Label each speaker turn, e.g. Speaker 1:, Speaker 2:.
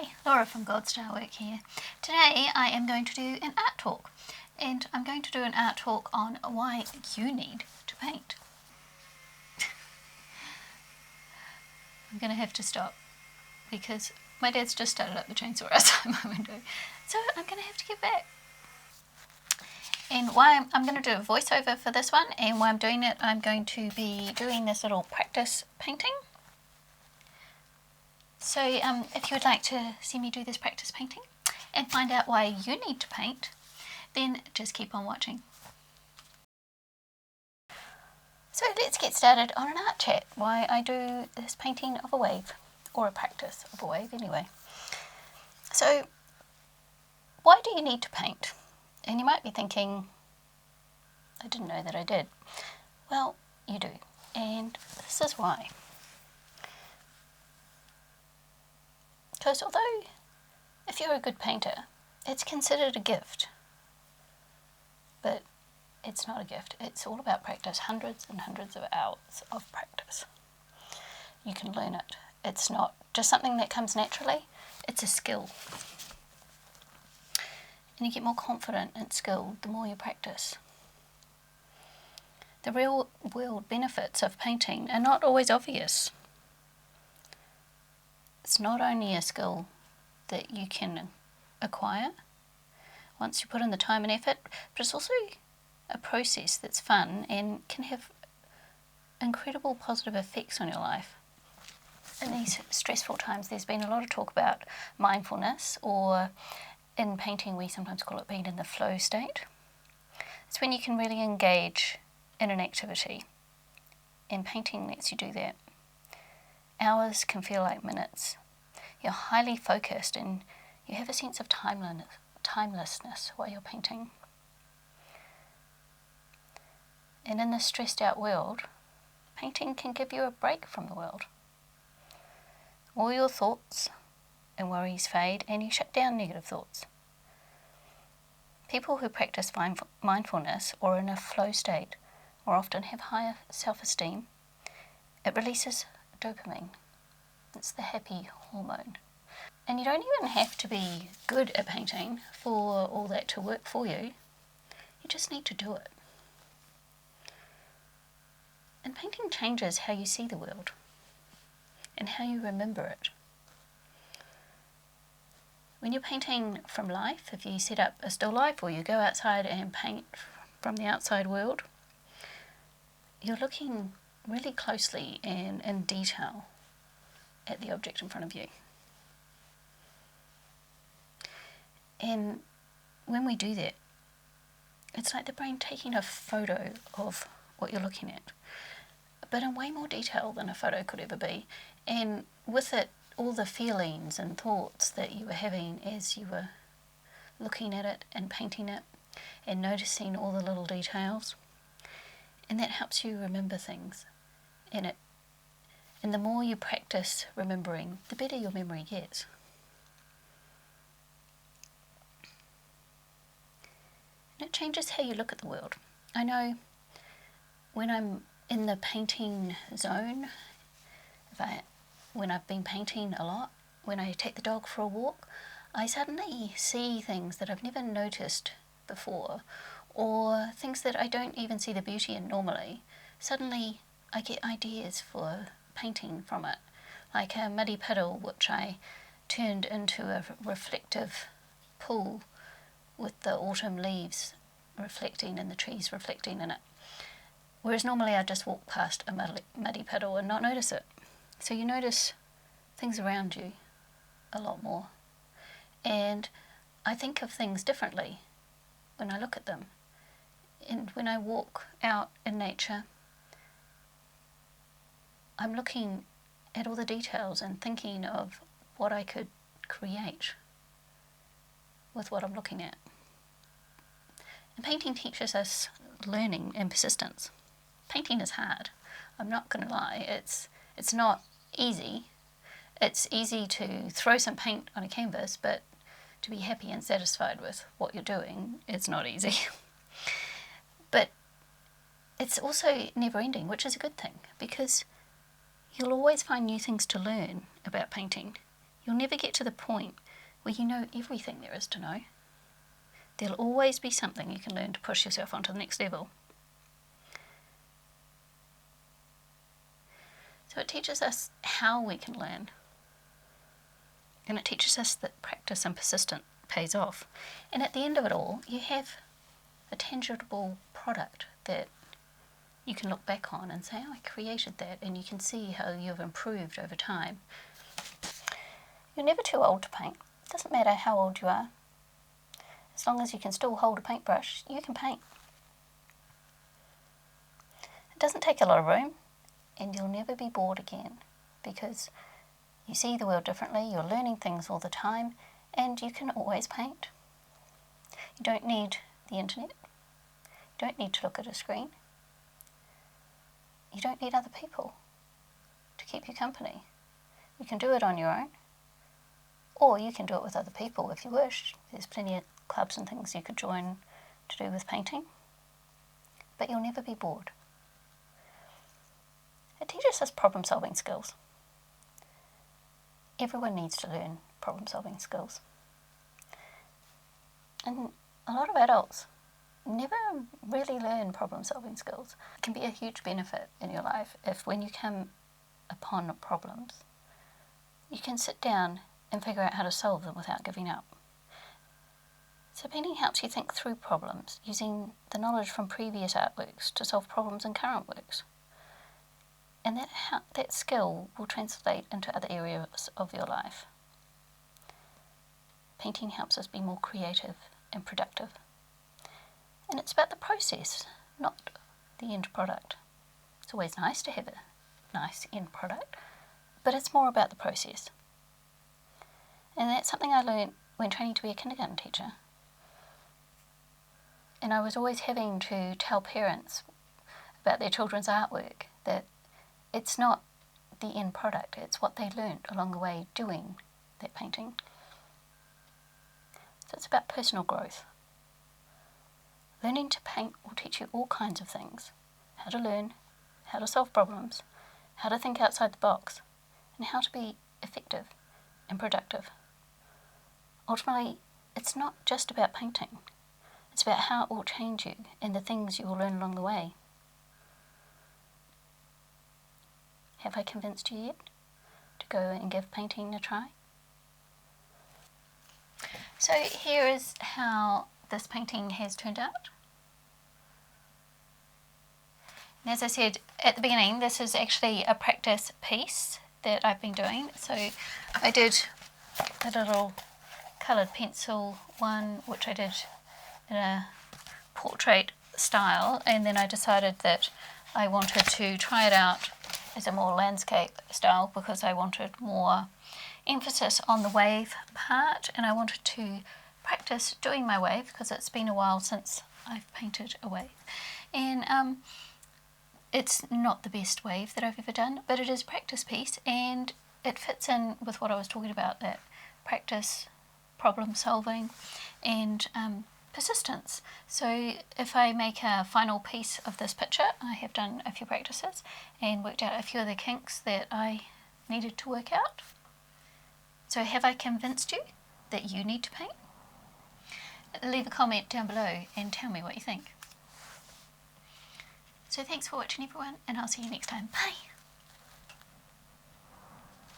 Speaker 1: Hi, Laura from Gold Star Work here. Today I am going to do an art talk, and I'm going to do an art talk on why you need to paint. I'm going to have to stop because my dad's just started up the chainsaw outside my window, so I'm going to have to get back. And why I'm going to do a voiceover for this one, and while I'm doing it I'm going to be doing this little practice painting. So if you would like to see me do this practice painting and find out why you need to paint, then just keep on watching. So let's get started on an art chat, why I do this painting of a wave, or a practice of a wave anyway. So why do you need to paint? And you might be thinking, I didn't know that I did. Well, you do, and this is why. Because although if you're a good painter, it's considered a gift, but it's not a gift. It's all about practice, hundreds and hundreds of hours of practice. You can learn it. It's not just something that comes naturally, it's a skill. And you get more confident and skilled the more you practice. The real world benefits of painting are not always obvious. It's not only a skill that you can acquire once you put in the time and effort, but it's also a process that's fun and can have incredible positive effects on your life. In these stressful times, there's been a lot of talk about mindfulness, or in painting we sometimes call it being in the flow state. It's when you can really engage in an activity, and painting lets you do that. Hours can feel like minutes. You're highly focused and you have a sense of timelessness while you're painting. And in this stressed out world, painting can give you a break from the world. All your thoughts and worries fade and you shut down negative thoughts. People who practice mindfulness or in a flow state more often have higher self-esteem. It releases dopamine. It's the happy hormone. And you don't even have to be good at painting for all that to work for you. You just need to do it. And painting changes how you see the world and how you remember it. When you're painting from life, if you set up a still life or you go outside and paint from the outside world, you're looking really closely and in detail at the object in front of you. And when we do that, it's like the brain taking a photo of what you're looking at, but in way more detail than a photo could ever be, and with it all the feelings and thoughts that you were having as you were looking at it and painting it and noticing all the little details. And that helps you remember things. And the more you practice remembering, the better your memory gets. And it changes how you look at the world. I know when I'm in the painting zone, when I've been painting a lot, when I take the dog for a walk, I suddenly see things that I've never noticed before, or things that I don't even see the beauty in normally. Suddenly I get ideas for painting from it, like a muddy puddle which I turned into a reflective pool with the autumn leaves reflecting and the trees reflecting in it. Whereas normally I just walk past a muddy puddle and not notice it. So you notice things around you a lot more. And I think of things differently when I look at them. And when I walk out in nature, I'm looking at all the details and thinking of what I could create with what I'm looking at. And painting teaches us learning and persistence. Painting is hard. I'm not going to lie. It's not easy. It's easy to throw some paint on a canvas, but to be happy and satisfied with what you're doing, it's not easy. But it's also never ending, which is a good thing, because you'll always find new things to learn about painting. You'll never get to the point where you know everything there is to know. There'll always be something you can learn to push yourself onto the next level. So it teaches us how we can learn. And it teaches us that practice and persistence pays off. And at the end of it all, you have a tangible product that you can look back on and say, oh, I created that, and you can see how you've improved over time. You're never too old to paint. It doesn't matter how old you are. As long as you can still hold a paintbrush, you can paint. It doesn't take a lot of room, and you'll never be bored again, because you see the world differently, you're learning things all the time, and you can always paint. You don't need the internet. You don't need to look at a screen. You don't need other people to keep you company. You can do it on your own, or you can do it with other people if you wish. There's plenty of clubs and things you could join to do with painting, but you'll never be bored. It teaches us problem-solving skills. Everyone needs to learn problem-solving skills. And a lot of adults never really learn problem-solving skills. It can be a huge benefit in your life if, when you come upon problems, you can sit down and figure out how to solve them without giving up. So painting helps you think through problems, using the knowledge from previous artworks to solve problems in current works. And that skill will translate into other areas of your life. Painting helps us be more creative and productive. And it's about the process, not the end product. It's always nice to have a nice end product, but it's more about the process. And that's something I learned when training to be a kindergarten teacher. And I was always having to tell parents about their children's artwork that it's not the end product, it's what they learnt along the way doing that painting. So it's about personal growth. Learning to paint will teach you all kinds of things. How to learn, how to solve problems, how to think outside the box, and how to be effective and productive. Ultimately, it's not just about painting. It's about how it will change you and the things you will learn along the way. Have I convinced you yet to go and give painting a try? So here is how this painting has turned out. And as I said at the beginning, this is actually a practice piece that I've been doing. So I did a little coloured pencil one, which I did in a portrait style, and then I decided that I wanted to try it out as a more landscape style because I wanted more emphasis on the wave part, and I wanted to practice doing my wave because it's been a while since I've painted a wave. And it's not the best wave that I've ever done, but it is a practice piece, and it fits in with what I was talking about, that practice, problem solving, and persistence. So if I make a final piece of this picture, I have done a few practices and worked out a few of the kinks that I needed to work out. So have I convinced you that you need to paint? Leave a comment down below and tell me what you think. So thanks for watching everyone, and I'll see you next time. Bye!